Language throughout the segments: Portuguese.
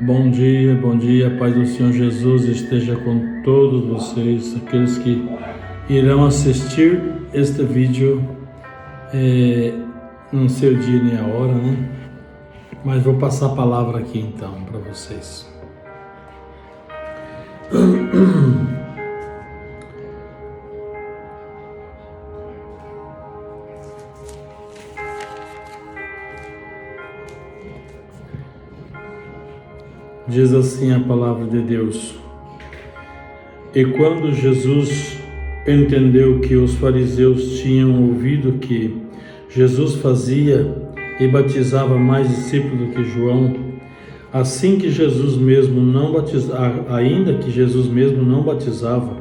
Bom dia, paz do Senhor Jesus esteja com todos vocês, aqueles que irão assistir este vídeo, não sei o dia nem a hora, né? Mas vou passar a palavra aqui então para vocês. Diz assim a palavra de Deus: E quando Jesus entendeu que os fariseus tinham ouvido que Jesus fazia e batizava mais discípulos do que João, assim que Jesus mesmo não batizava, ainda que Jesus mesmo não batizava,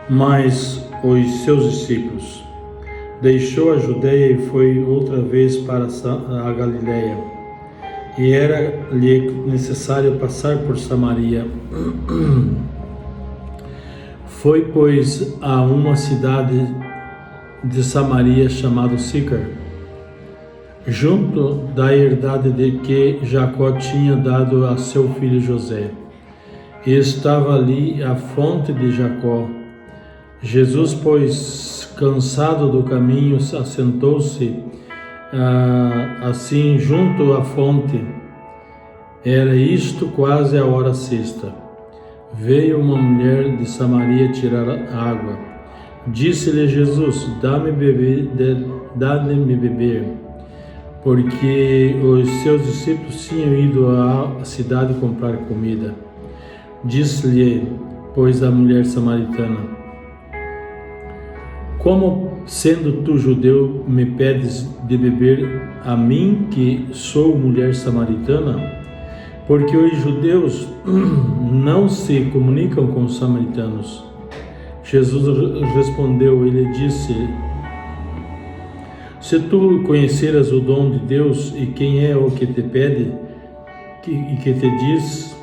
mas os seus discípulos, deixou a Judeia e foi outra vez para a Galileia. E era-lhe necessário passar por Samaria. Foi, pois, a uma cidade de Samaria chamada Sicar, junto da herdade de que Jacó tinha dado a seu filho José. E estava ali a fonte de Jacó. Jesus, pois, cansado do caminho, assentou-se assim junto à fonte. Era isto quase a hora sexta. Veio uma mulher de Samaria tirar água. Disse-lhe Jesus: Dá-me beber, porque os seus discípulos tinham ido à cidade comprar comida. Disse-lhe, pois, a mulher samaritana: Como, sendo tu judeu, me pedes de beber a mim, que sou mulher samaritana? Porque os judeus não se comunicam com os samaritanos. Jesus respondeu, ele disse: Se tu conheceras o dom de Deus e quem é o que te pede e que te diz,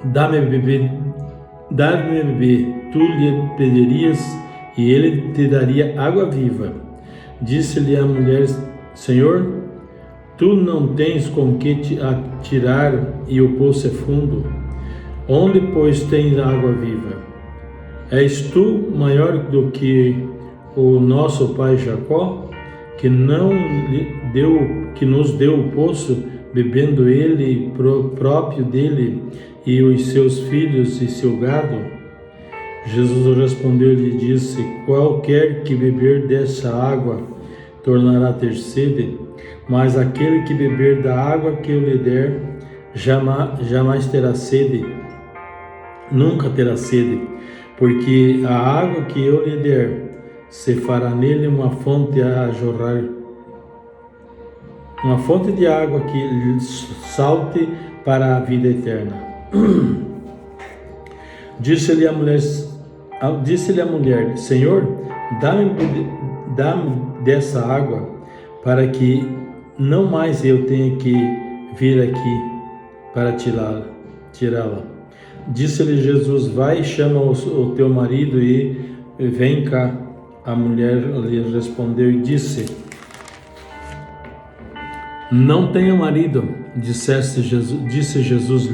dá-me beber, tu lhe pedirias e ele te daria água viva. Disse-lhe a mulher: Senhor, tu não tens com que te atirar e o poço é fundo. Onde, pois, tens água viva? És tu maior do que o nosso pai Jacó, que nos deu o poço, bebendo ele próprio dele e os seus filhos e seu gado? Jesus respondeu-lhe e disse: Qualquer que beber dessa água tornará a ter sede, mas aquele que beber da água que eu lhe der jamais terá sede, nunca terá sede, porque a água que eu lhe der se fará nele uma fonte a jorrar, uma fonte de água que salte para a vida eterna. Disse-lhe a mulher: Senhor, dá-me dessa água, para que não mais eu tenha que vir aqui para tirá-la. Disse-lhe Jesus: Vai e chama o teu marido e vem cá. A mulher lhe respondeu e disse: Não tenho marido. Disse Jesus: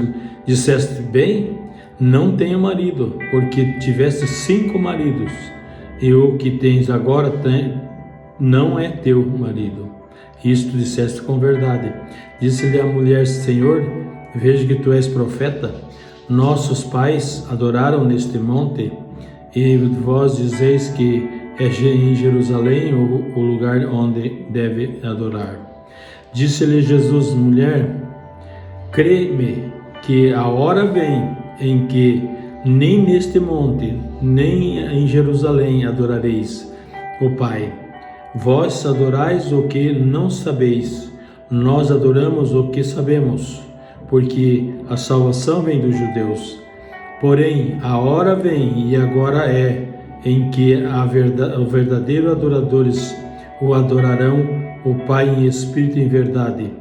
Disseste bem, não tenho marido, porque tiveste 5 maridos, e o que tens agora não é teu marido. Isto disseste com verdade. Disse-lhe a mulher: Senhor, vejo que tu és profeta. Nossos pais adoraram neste monte, e vós dizeis que é em Jerusalém o lugar onde deve adorar. Disse-lhe Jesus: Mulher, crê-me que a hora vem em que nem neste monte, nem em Jerusalém adorareis o Pai. Vós adorais o que não sabeis, nós adoramos o que sabemos, porque a salvação vem dos judeus. Porém, a hora vem, e agora é, em que os verdadeiros adoradores o adorarão, o Pai em espírito e em verdade,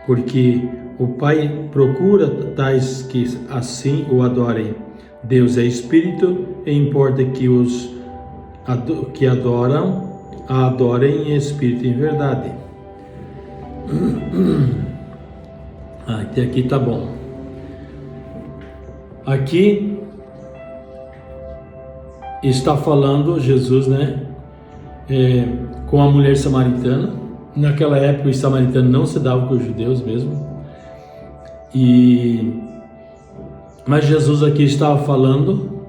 porque o Pai procura tais que assim o adorem. Deus é espírito, e importa que os que adoram a adorem em espírito e em verdade. Até aqui tá bom. Aqui está falando Jesus, né, com a mulher samaritana. Naquela época os samaritanos não se davam com os judeus mesmo. Mas Jesus aqui estava falando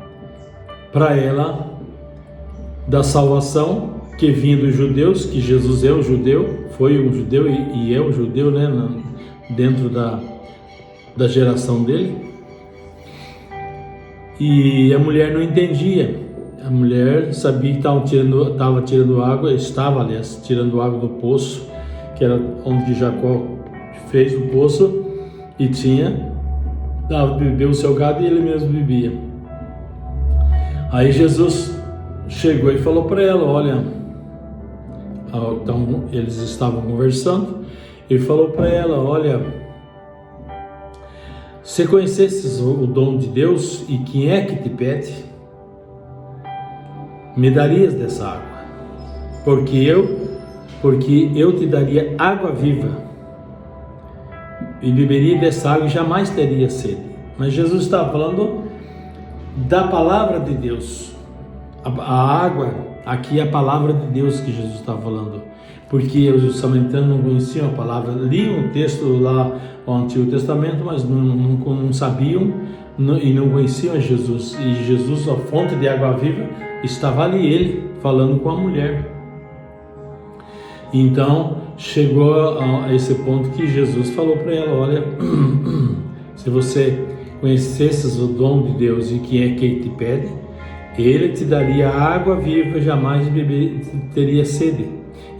para ela da salvação que vinha dos judeus, que Jesus é o judeu, foi um judeu e é o judeu, né, dentro da geração dele. E a mulher não entendia. A mulher sabia que estava tirando água, aliás, tirando água do poço, que era onde Jacó fez o poço, e bebeu o seu gado e ele mesmo bebia. Aí Jesus chegou e falou para ela, olha, então eles estavam conversando, e falou para ela, olha, se conhecesses o dom de Deus e quem é que te pede, me darias dessa água, porque eu te daria água viva, e beberia dessa água e jamais teria sede. Mas Jesus estava falando da palavra de Deus. A água, aqui é a palavra de Deus que Jesus estava falando, porque os samaritanos não conheciam a palavra, liam o texto lá, o Antigo Testamento, mas não sabiam e não conheciam Jesus. E Jesus, a fonte de água viva, estava ali, ele falando com a mulher. Então chegou a esse ponto que Jesus falou para ela, olha, se você conhecesses o dom de Deus e quem é que ele te pede, ele te daria água viva, jamais teria sede.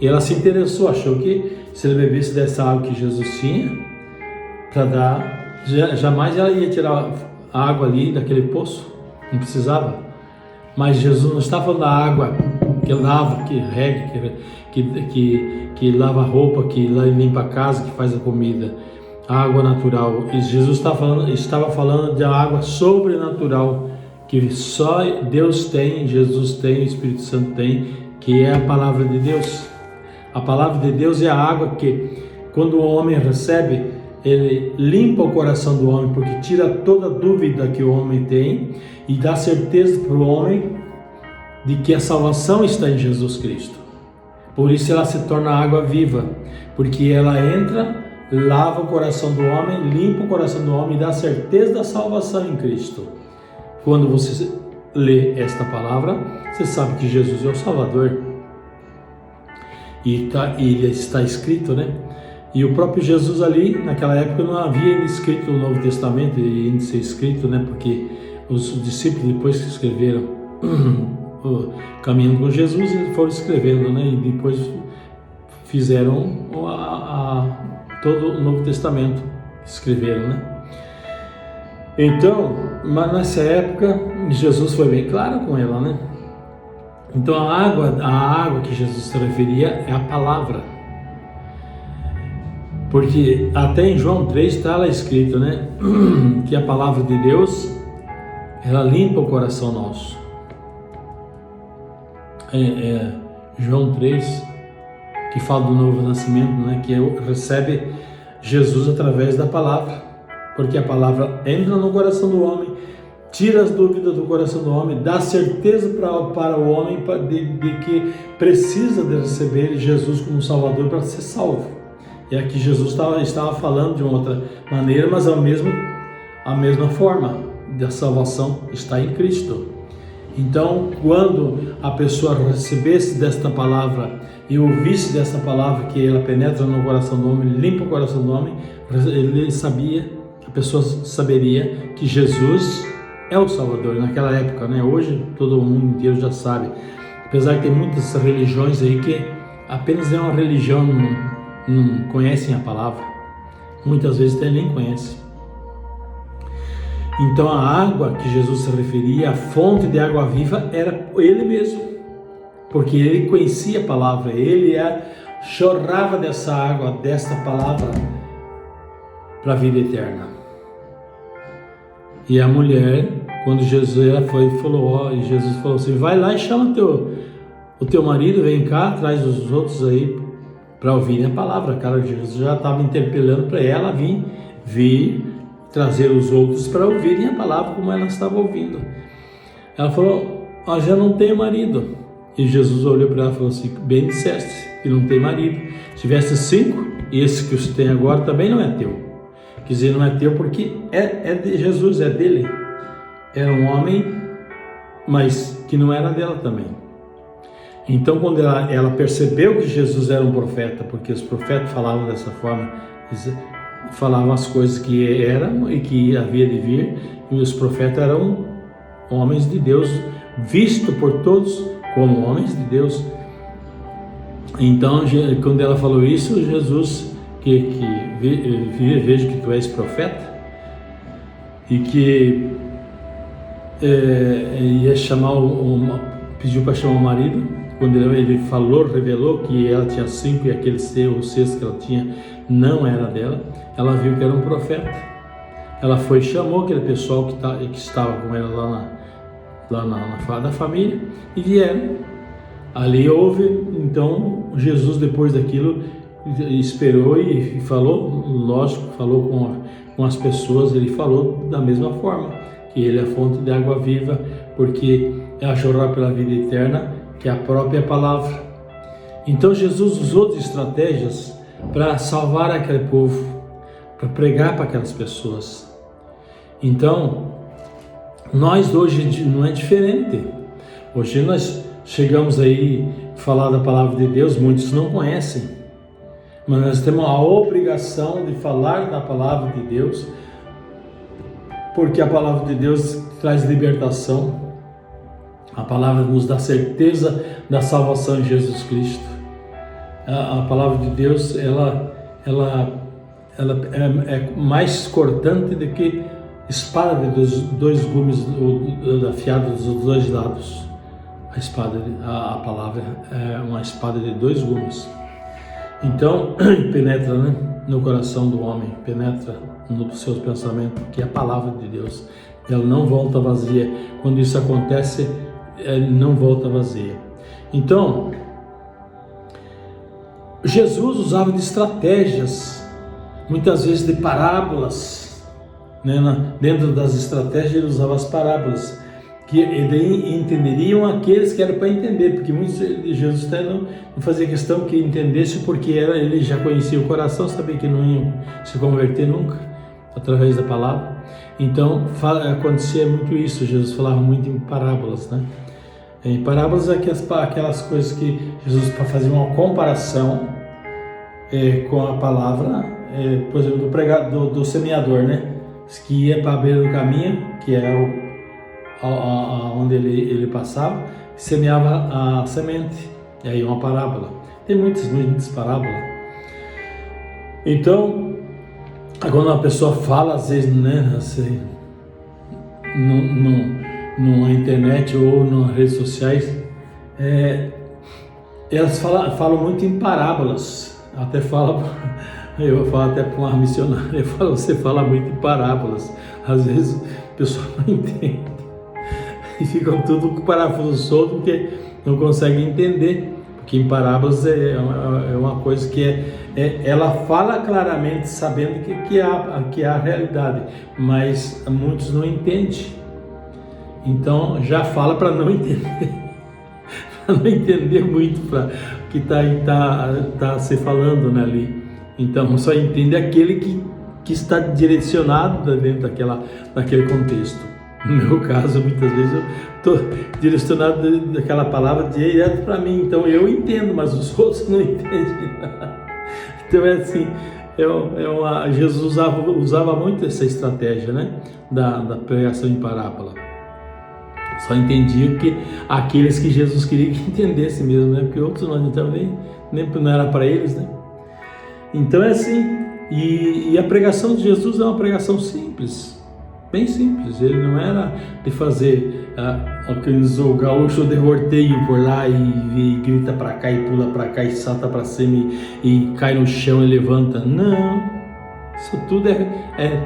E ela se interessou, achou que se ele bebesse dessa água que Jesus tinha para dar, jamais ela ia tirar a água ali daquele poço, não precisava. Mas Jesus não está falando da água que lava, que rega, que lava a roupa, que limpa a casa, que faz a comida, a água natural. E Jesus estava falando de água sobrenatural, que só Deus tem, Jesus tem, o Espírito Santo tem, que é a palavra de Deus. A palavra de Deus é a água que, quando o homem recebe, ele limpa o coração do homem, porque tira toda dúvida que o homem tem e dá certeza para o homem de que a salvação está em Jesus Cristo. Por isso ela se torna água viva, porque ela entra, lava o coração do homem, limpa o coração do homem e dá certeza da salvação em Cristo. Quando você lê esta palavra, você sabe que Jesus é o Salvador. E está escrito, né? E o próprio Jesus ali, naquela época, não havia ainda escrito o Novo Testamento, e ainda ser escrito, né? Porque os discípulos, depois que escreveram, caminhando com Jesus, eles foram escrevendo, né? E depois fizeram todo o Novo Testamento, escreveram, né? Então, mas nessa época, Jesus foi bem claro com ela, né? Então a água que Jesus se referia é a palavra. Porque até em João 3 está lá escrito, né? Que a palavra de Deus, ela limpa o coração nosso. João 3, que fala do novo nascimento, né? Que recebe Jesus através da palavra. Porque a palavra entra no coração do homem, tira as dúvidas do coração do homem, dá certeza para o homem de que precisa de receber Jesus como Salvador para ser salvo. E aqui Jesus estava falando de uma outra maneira, mas a mesma forma da salvação está em Cristo. Então, quando a pessoa recebesse desta palavra e ouvisse desta palavra, que ela penetra no coração do homem, limpa o coração do homem, a pessoa saberia que Jesus é o Salvador. Naquela época, né? Hoje todo mundo inteiro já sabe, apesar que tem muitas religiões aí que apenas é uma religião, não conhecem a palavra, muitas vezes até nem conhecem. Então a água que Jesus se referia, a fonte de água viva, era ele mesmo, porque ele conhecia a palavra, ele chorava dessa água, desta palavra, para a vida eterna. E a mulher, quando Jesus foi, falou, Jesus falou assim, vai lá e chama o teu marido, vem cá, traz os outros aí para ouvirem a palavra. Cara, Jesus já estava interpelando para ela vir trazer os outros para ouvirem a palavra como ela estava ouvindo. Ela falou, já não tenho marido. E Jesus olhou para ela e falou assim, bem disseste que não tem marido. Tiveste 5, e esse que você tem agora também não é teu. Quer dizer, não é teu porque é de Jesus, é dele. Era um homem, mas que não era dela também. Então, quando ela percebeu que Jesus era um profeta, porque os profetas falavam dessa forma, falavam as coisas que eram e que havia de vir, e os profetas eram homens de Deus, vistos por todos como homens de Deus. Então, quando ela falou isso, Jesus, vejo que tu és profeta, e que ia pediu para chamar o marido. Quando ele falou, revelou que ela tinha 5 e aquele o sexto que ela tinha não era dela, ela viu que era um profeta. Ela foi e chamou aquele pessoal que estava com ela lá na família e vieram. Ali houve, então, Jesus depois daquilo esperou e falou, lógico, falou com as pessoas, ele falou da mesma forma, que ele é a fonte de água viva, porque é a jorrar pela vida eterna, que é a própria palavra. Então Jesus usou de estratégias para salvar aquele povo, para pregar para aquelas pessoas. Então, nós hoje não é diferente. Hoje nós chegamos aí a falar da palavra de Deus, muitos não conhecem, mas nós temos a obrigação de falar da palavra de Deus, porque a palavra de Deus traz libertação. A palavra nos dá certeza da salvação em Jesus Cristo. A palavra de Deus, ela é mais cortante do que espada de 2 gumes afiada dos 2 lados. A palavra é uma espada de 2 gumes. Então, penetra, no coração do homem, penetra nos seus pensamentos, que é a palavra de Deus. Ela não volta vazia. Quando isso acontece, não volta vazia. Então, Jesus usava de estratégias, muitas vezes de parábolas, dentro das estratégias ele usava as parábolas, que entenderiam aqueles que eram para entender, porque muitos de Jesus até não fazia questão que entendesse, porque ele já conhecia o coração, sabia que não iam se converter nunca, através da palavra. Então acontecia muito isso, Jesus falava muito em parábolas, Em parábolas é aquelas coisas que Jesus, para fazer uma comparação com a palavra, por exemplo, do semeador, que ia para a beira do caminho, que é onde ele passava, semeava a semente, e aí uma parábola. Tem muitas parábolas. Então, quando uma pessoa fala, às vezes, assim, na internet ou nas redes sociais, elas falam muito em parábolas. Eu falo até para uma missionária, você fala muito em parábolas. Às vezes o pessoal não entende e ficam tudo com o parafuso solto, porque não conseguem entender, porque em parábolas é uma coisa que ela fala claramente, sabendo que há a realidade, mas muitos não entendem. Então já fala para não entender, para não entender muito para o que está se falando ali. Então só entende aquele que está direcionado dentro daquele contexto. No meu caso, muitas vezes eu estou direcionado daquela palavra direto para mim, então eu entendo, mas os outros não entendem nada. Então é assim, Jesus usava muito essa estratégia, da pregação em parábola. Só entendia que aqueles que Jesus queria que entendessem mesmo, porque outros não também, não era para eles, Então é assim, e a pregação de Jesus é uma pregação simples, bem simples. Ele não era de fazer o gaúcho de roteio por lá e grita para cá e pula para cá e salta para cima e cai no chão e levanta. Não, isso tudo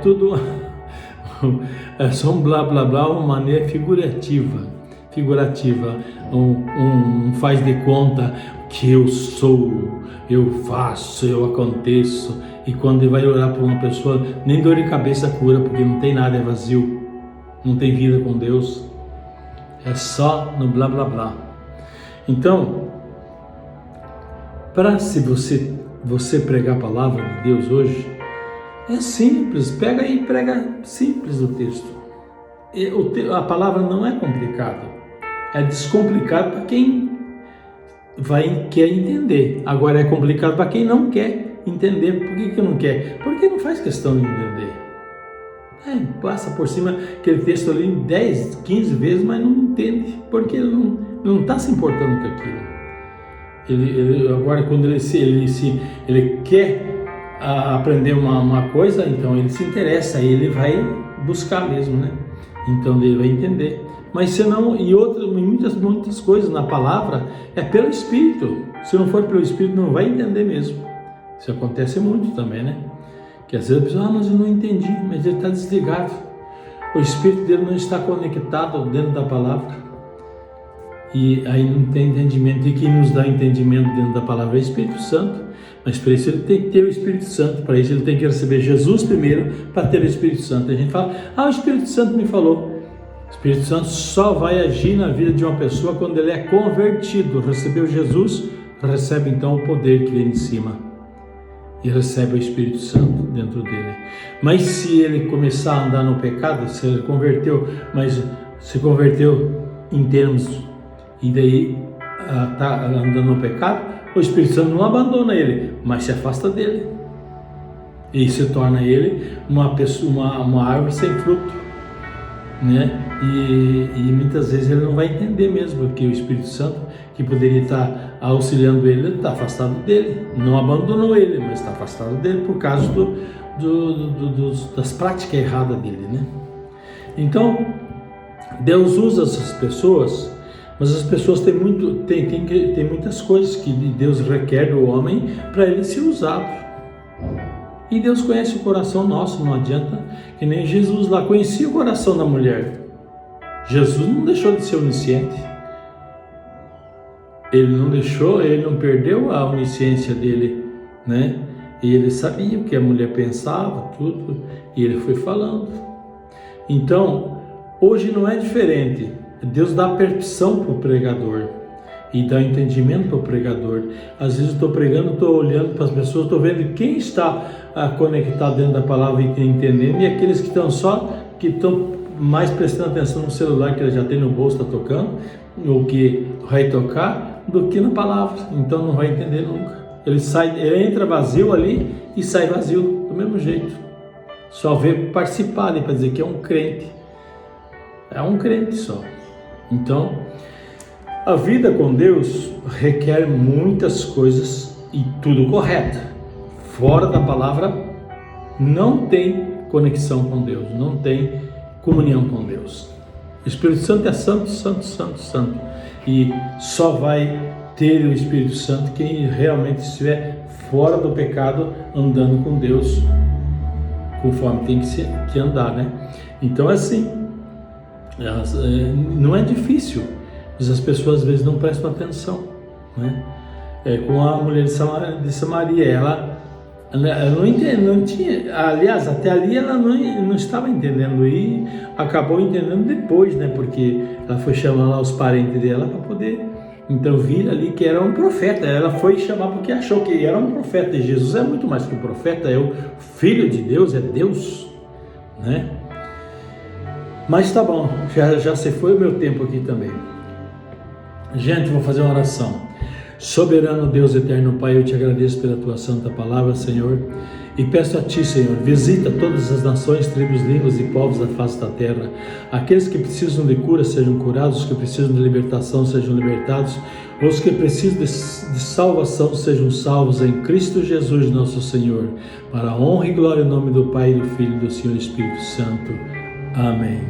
tudo é só um blá blá blá, uma maneira figurativa figurativa, um faz de conta que eu sou, eu faço, eu aconteço. E quando ele vai orar por uma pessoa, nem dor de cabeça cura, porque não tem nada, é vazio, não tem vida com Deus, é só no blá blá blá. Então, se você pregar a palavra de Deus hoje, é simples, pega aí e prega simples o texto. A palavra não é complicada, é descomplicado para quem quer entender. Agora é complicado para quem não quer entender. Por que não quer? Porque não faz questão de entender. Passa por cima aquele texto ali 10, 15 vezes, mas não entende, porque ele não está se importando com aquilo. Agora, quando ele quer aprender uma coisa, então ele se interessa, ele vai buscar mesmo, né? Então ele vai entender. Mas senão, e muitas coisas na palavra é pelo Espírito. Se não for pelo Espírito, não vai entender mesmo. Isso acontece muito também, né? Que às vezes a pessoa, mas eu não entendi, mas ele está desligado. O Espírito dele não está conectado dentro da palavra. E aí não tem entendimento. E quem nos dá entendimento dentro da palavra é o Espírito Santo. Mas para isso ele tem que ter o Espírito Santo. Para isso ele tem que receber Jesus primeiro para ter o Espírito Santo. A gente fala, o Espírito Santo me falou. O Espírito Santo só vai agir na vida de uma pessoa quando ele é convertido. Recebeu Jesus, recebe então o poder que vem de cima. E recebe o Espírito Santo dentro dele. Mas se ele começar a andar no pecado, se ele converteu, mas se converteu em termos, e daí está andando no pecado, o Espírito Santo não abandona ele, mas se afasta dele. E se torna ele uma árvore sem fruto, né? E muitas vezes ele não vai entender mesmo, porque o Espírito Santo, que poderia estar auxiliando ele, está afastado dele. Não abandonou ele, mas está afastado dele por causa das práticas erradas dele, né? Então, Deus usa essas pessoas, mas as pessoas têm muitas coisas que Deus requer do homem para ele ser usado. E Deus conhece o coração nosso, não adianta, que nem Jesus lá conhecia o coração da mulher. Jesus não deixou de ser onisciente. Ele não perdeu a onisciência dele, né? E ele sabia o que a mulher pensava, tudo, e ele foi falando. Então, hoje não é diferente. Deus dá percepção para o pregador e dá entendimento para o pregador. Às vezes eu estou pregando, estou olhando para as pessoas, estou vendo quem está conectado dentro da palavra e entendendo, e aqueles que estão mais prestando atenção no celular que ele já tem no bolso, está tocando, ou que vai tocar, do que na palavra. Então não vai entender nunca. Ele entra vazio ali e sai vazio do mesmo jeito. Só vê participar ali para dizer que é um crente. É um crente só. Então, a vida com Deus requer muitas coisas e tudo correto. Fora da palavra, não tem conexão com Deus, não tem comunhão com Deus. O Espírito Santo é santo, santo, santo, santo. E só vai ter o Espírito Santo quem realmente estiver fora do pecado, andando com Deus, conforme tem que andar, né? Então, assim, não é difícil, mas as pessoas às vezes não prestam atenção, né? Com a mulher de Samaria, ela não entende, não tinha, aliás, até ali ela não estava entendendo e acabou entendendo depois, né? Porque ela foi chamar lá os parentes dela para poder, então, vir ali que era um profeta. Ela foi chamar porque achou que era um profeta, e Jesus é muito mais que um profeta, é o Filho de Deus, é Deus, né? Mas tá bom, já se foi o meu tempo aqui também. Gente, vou fazer uma oração. Soberano Deus eterno Pai, eu te agradeço pela tua santa palavra, Senhor, e peço a ti, Senhor, visita todas as nações, tribos, línguas e povos da face da terra. Aqueles que precisam de cura sejam curados, os que precisam de libertação sejam libertados, os que precisam de salvação sejam salvos em Cristo Jesus, nosso Senhor, para a honra e glória em nome do Pai, do Filho e do Senhor Espírito Santo. Amém.